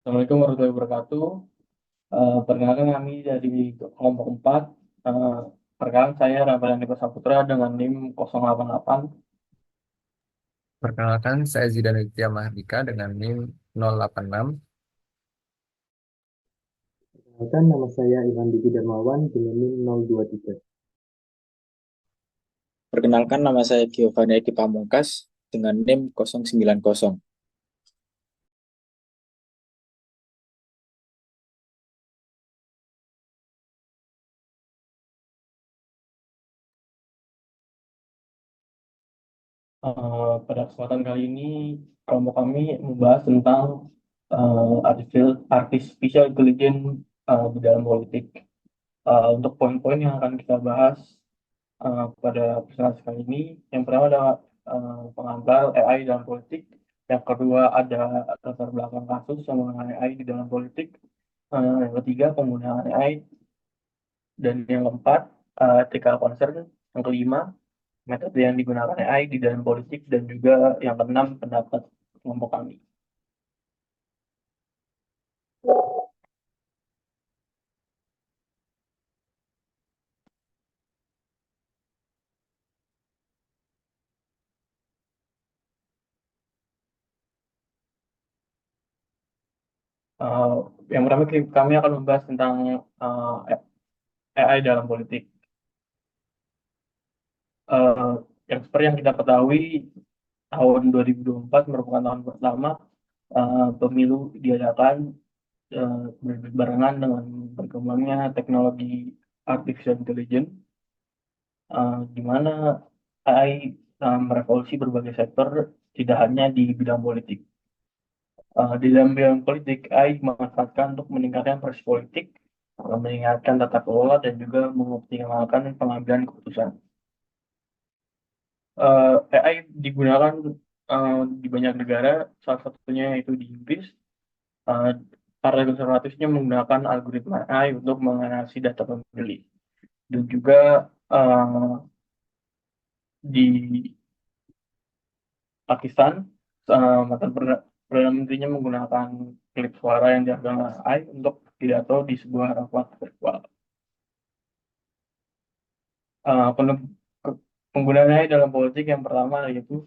Assalamualaikum warahmatullahi wabarakatuh. Perkenalkan kami dari kelompok 4. Eh, Perkenalkan saya Ramadhan Eko Saputra dengan NIM 088. Perkenalkan, saya Zidan Aditya Mahardika dengan NIM 086. Perkenalkan, nama saya Ivan Diki Darmawan dengan NIM 023. Perkenalkan, nama saya Giovanni Eki Pamungkas dengan NIM 090. Pada kesempatan kali ini kelompok kami membahas tentang artificial intelligence di dalam politik. Untuk poin-poin yang akan kita bahas pada presentasi kali ini, yang pertama adalah pengantar AI dalam politik. Yang kedua ada latar belakang kasus yang mengenai AI di dalam politik. Yang ketiga penggunaan AI, dan yang keempat ethical concern. Yang kelima metode yang digunakan AI di dalam politik, dan juga yang keenam pendapat kelompok kami. Eh, yang pertama kami akan membahas tentang AI dalam politik. Eh, yang seperti yang kita ketahui, tahun 2024 merupakan tahun pertama pemilu diadakan berbarengan dengan berkembangnya teknologi artificial intelligence, di mana AI merevolusi berbagai sektor, tidak hanya di bidang politik. Di dalam bidang politik, AI dimanfaatkan untuk meningkatkan proses politik, meningkatkan tata kelola, dan juga mengoptimalkan pengambilan keputusan. AI digunakan di banyak negara, salah satunya yaitu di Inggris. Uh, Partai konservatifnya menggunakan algoritma AI untuk menganalisis data pemilih. Dan juga di Pakistan, mantan Perdana Menterinya menggunakan klip suara yang diambil AI untuk pidato di sebuah rapat virtual. Uh, Penggunaan AI dalam politik yang pertama yaitu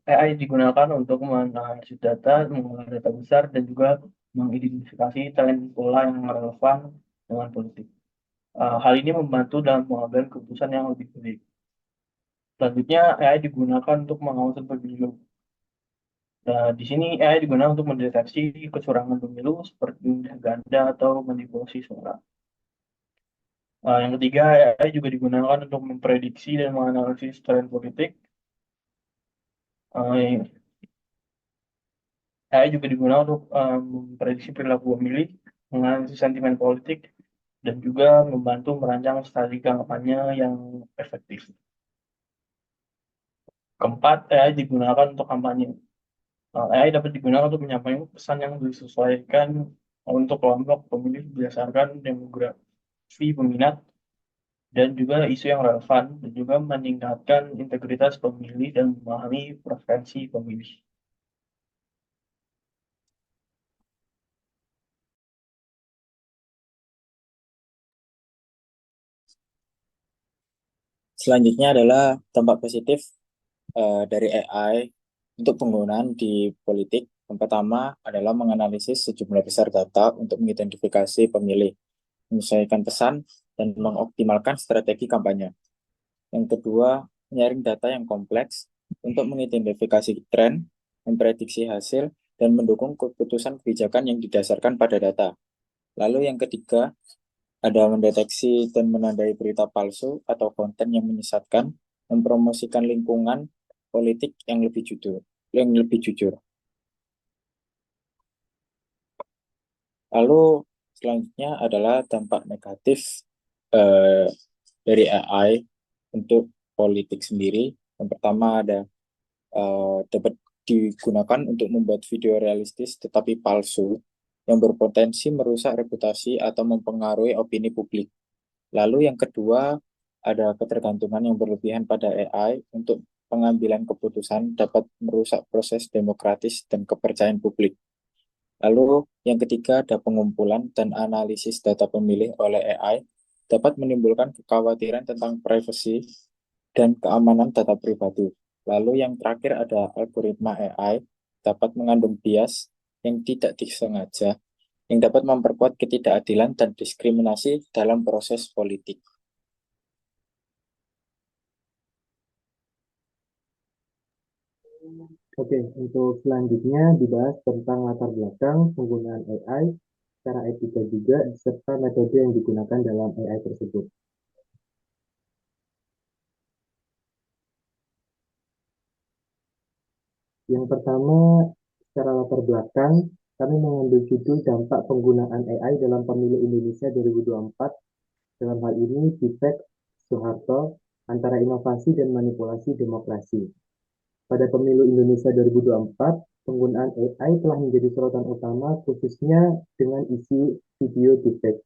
AI digunakan untuk menganalisis data, mengolah data besar, dan juga mengidentifikasi tren pola yang relevan dengan politik. Hal ini membantu dalam pengambilan keputusan yang lebih baik. Selanjutnya, AI digunakan untuk mengawasi pemilu. Nah, di sini AI digunakan untuk mendeteksi kecurangan pemilu seperti undian ganda atau manipulasi suara. Yang ketiga, AI juga digunakan untuk memprediksi dan menganalisis tren politik. Uh, AI juga digunakan untuk memprediksi perilaku pemilih, menganalisis sentimen politik, dan juga membantu merancang strategi kampanye yang efektif. Keempat, AI digunakan untuk kampanye. AI dapat digunakan untuk menyampaikan pesan yang disesuaikan untuk kelompok pemilih berdasarkan demografi peminat dan juga isu yang relevan, dan juga meningkatkan integritas pemilih dan memahami preferensi pemilih. Selanjutnya adalah dampak positif dari AI untuk penggunaan di politik. Yang pertama adalah menganalisis sejumlah besar data untuk mengidentifikasi pemilih, menyesuaikan pesan, dan mengoptimalkan strategi kampanye. Yang kedua, menyaring data yang kompleks untuk mengidentifikasi tren, memprediksi hasil, dan mendukung keputusan kebijakan yang didasarkan pada data. Lalu yang ketiga, ada mendeteksi dan menandai berita palsu atau konten yang menyesatkan, mempromosikan lingkungan politik yang lebih jujur. Lalu selanjutnya adalah dampak negatif eh, dari AI untuk politik sendiri. Yang pertama ada dapat digunakan untuk membuat video realistis tetapi palsu yang berpotensi merusak reputasi atau mempengaruhi opini publik. Lalu yang kedua, ada ketergantungan yang berlebihan pada AI untuk pengambilan keputusan dapat merusak proses demokratis dan kepercayaan publik. Lalu yang ketiga ada pengumpulan dan analisis data pemilih oleh AI dapat menimbulkan kekhawatiran tentang privasi dan keamanan data pribadi. Lalu yang terakhir ada algoritma AI dapat mengandung bias yang tidak disengaja yang dapat memperkuat ketidakadilan dan diskriminasi dalam proses politik. Oke, untuk selanjutnya dibahas tentang latar belakang penggunaan AI, secara etika juga, serta metode yang digunakan dalam AI tersebut. Yang pertama, secara latar belakang, kami mengambil judul dampak penggunaan AI dalam pemilu Indonesia 2024. Dalam hal ini, Defek Soeharto antara inovasi dan manipulasi demokrasi. Pada pemilu Indonesia 2024, penggunaan AI telah menjadi sorotan utama khususnya dengan isi video deepfake.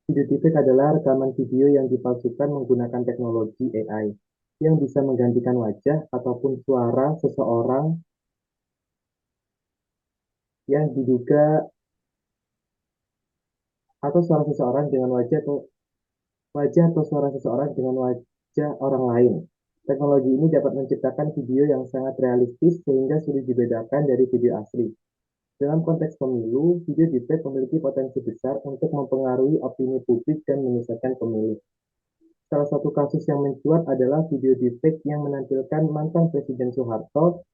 Video deepfake adalah rekaman video yang dipalsukan menggunakan teknologi AI yang bisa menggantikan wajah ataupun suara seseorang yang diduga atau suara seseorang dengan wajah atau suara seseorang dengan wajah orang lain. Teknologi ini dapat menciptakan video yang sangat realistis sehingga sulit dibedakan dari video asli. Dalam konteks pemilu, video deepfake memiliki potensi besar untuk mempengaruhi opini publik dan menyesatkan pemilih. Salah satu kasus yang mencuat adalah video deepfake yang menampilkan mantan Presiden Soeharto.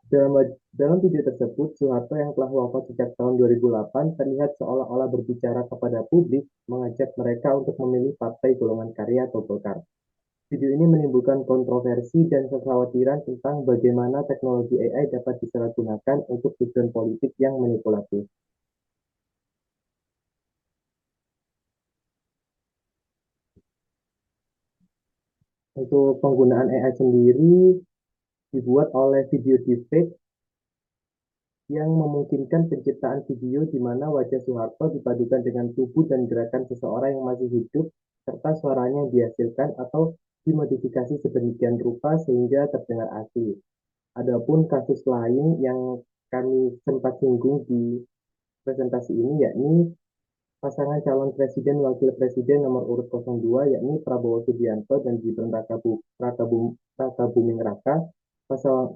Dalam video tersebut, Soeharto yang telah wafat sejak tahun 2008 terlihat seolah-olah berbicara kepada publik, mengajak mereka untuk memilih Partai Golongan Karya atau Golkar. Video ini menimbulkan kontroversi dan kekhawatiran tentang bagaimana teknologi AI dapat disalahgunakan untuk tujuan politik yang manipulatif. Untuk penggunaan AI sendiri dibuat oleh video deepfake yang memungkinkan penciptaan video di mana wajah Soeharto dipadukan dengan tubuh dan gerakan seseorang yang masih hidup, serta suaranya yang dihasilkan atau dimodifikasi sedemikian rupa sehingga terdengar asli. Adapun kasus lain yang kami sempat singgung di presentasi ini yakni pasangan calon presiden wakil presiden nomor urut 02 yakni Prabowo Subianto dan Gibran Rakabuming Raka.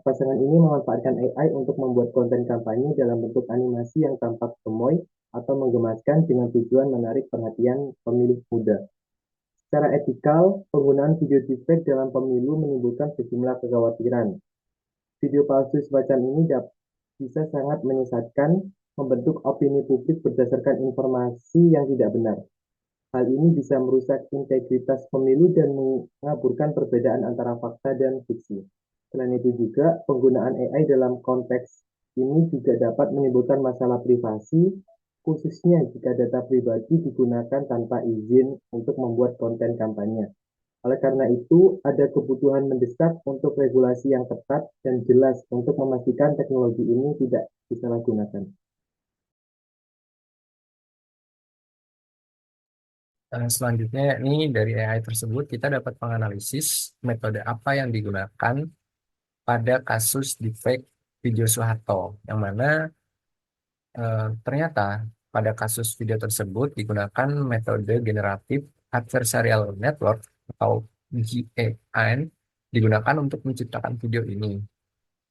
Pasangan ini memanfaatkan AI untuk membuat konten kampanye dalam bentuk animasi yang tampak gemoy atau menggemaskan dengan tujuan menarik perhatian pemilih muda. Secara etikal, penggunaan video deepfake dalam pemilu menimbulkan sejumlah kekhawatiran. Video palsu semacam ini bisa sangat menyesatkan, membentuk opini publik berdasarkan informasi yang tidak benar. Hal ini bisa merusak integritas pemilu dan mengaburkan perbedaan antara fakta dan fiksi. Selain itu juga, penggunaan AI dalam konteks ini juga dapat menimbulkan masalah privasi, khususnya jika data pribadi digunakan tanpa izin untuk membuat konten kampanye. Oleh karena itu, ada kebutuhan mendesak untuk regulasi yang ketat dan jelas untuk memastikan teknologi ini tidak disalahgunakan. Dan selanjutnya ini dari AI tersebut kita dapat menganalisis metode apa yang digunakan pada kasus deepfake video Soeharto, yang mana ternyata pada kasus video tersebut digunakan metode generatif adversarial network atau GAN digunakan untuk menciptakan video ini.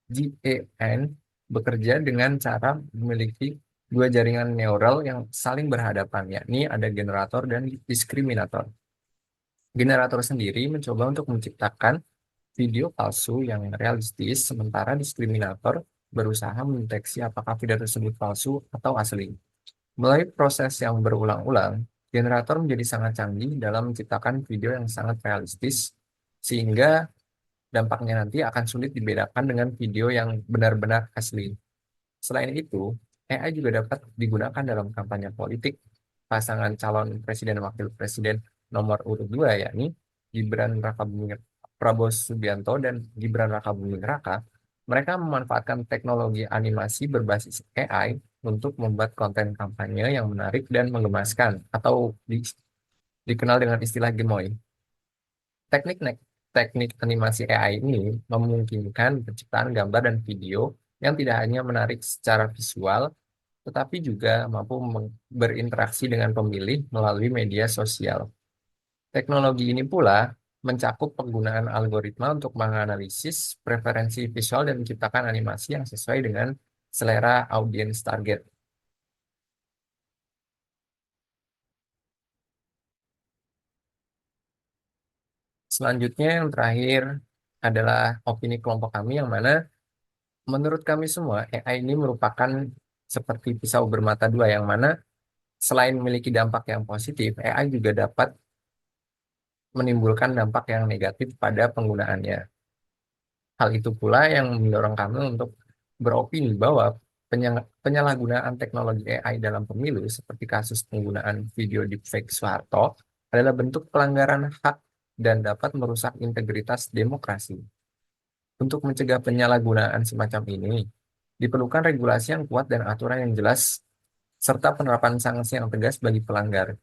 GAN bekerja dengan cara memiliki dua jaringan neural yang saling berhadapan, yakni ada generator dan diskriminator. Generator sendiri mencoba untuk menciptakan video palsu yang realistis, sementara diskriminator berusaha mendeteksi apakah video tersebut palsu atau asli. Melalui proses yang berulang-ulang, generator menjadi sangat canggih dalam menciptakan video yang sangat realistis, sehingga dampaknya nanti akan sulit dibedakan dengan video yang benar-benar asli. Selain itu, AI juga dapat digunakan dalam kampanye politik. Pasangan calon presiden dan wakil presiden nomor urut 2, yakni Gibran Rakabuming Prabowo Subianto dan Gibran Rakabuming Raka, mereka memanfaatkan teknologi animasi berbasis AI untuk membuat konten kampanye yang menarik dan menggemaskan atau dikenal dengan istilah gemoy. Teknik teknik animasi AI ini memungkinkan penciptaan gambar dan video yang tidak hanya menarik secara visual, tetapi juga mampu berinteraksi dengan pemilih melalui media sosial. Teknologi ini pula mencakup penggunaan algoritma untuk menganalisis preferensi visual dan menciptakan animasi yang sesuai dengan selera audiens target. Selanjutnya yang terakhir adalah opini kelompok kami yang mana menurut kami semua AI ini merupakan seperti pisau bermata dua yang mana selain memiliki dampak yang positif, AI juga dapat menimbulkan dampak yang negatif pada penggunaannya. Hal itu pula yang mendorong kami untuk beropini bahwa penyalahgunaan teknologi AI dalam pemilu seperti kasus penggunaan video deepfake Soeharto adalah bentuk pelanggaran hak dan dapat merusak integritas demokrasi. Untuk mencegah penyalahgunaan semacam ini, diperlukan regulasi yang kuat dan aturan yang jelas serta penerapan sanksi yang tegas bagi pelanggar.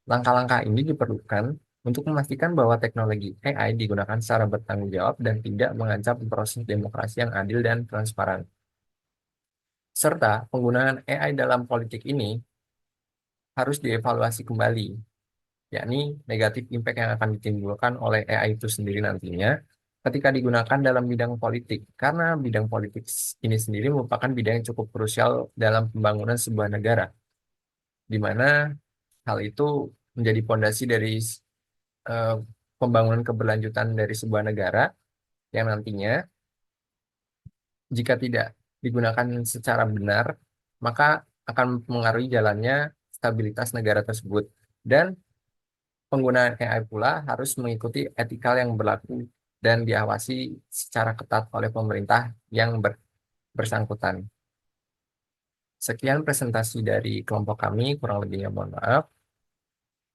Langkah-langkah ini diperlukan untuk memastikan bahwa teknologi AI digunakan secara bertanggung jawab dan tidak mengancam proses demokrasi yang adil dan transparan. Serta penggunaan AI dalam politik ini harus dievaluasi kembali, yakni negatif impact yang akan ditimbulkan oleh AI itu sendiri nantinya ketika digunakan dalam bidang politik, karena bidang politik ini sendiri merupakan bidang yang cukup krusial dalam pembangunan sebuah negara, di mana hal itu menjadi fondasi dari eh, pembangunan keberlanjutan dari sebuah negara yang nantinya jika tidak digunakan secara benar, maka akan mempengaruhi jalannya stabilitas negara tersebut. Dan penggunaan AI pula harus mengikuti etikal yang berlaku dan diawasi secara ketat oleh pemerintah yang bersangkutan. Sekian presentasi dari kelompok kami, kurang lebihnya mohon maaf.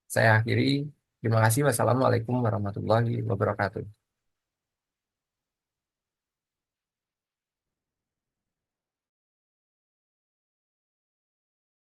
Saya akhiri. Terima kasih. Wassalamualaikum warahmatullahi wabarakatuh.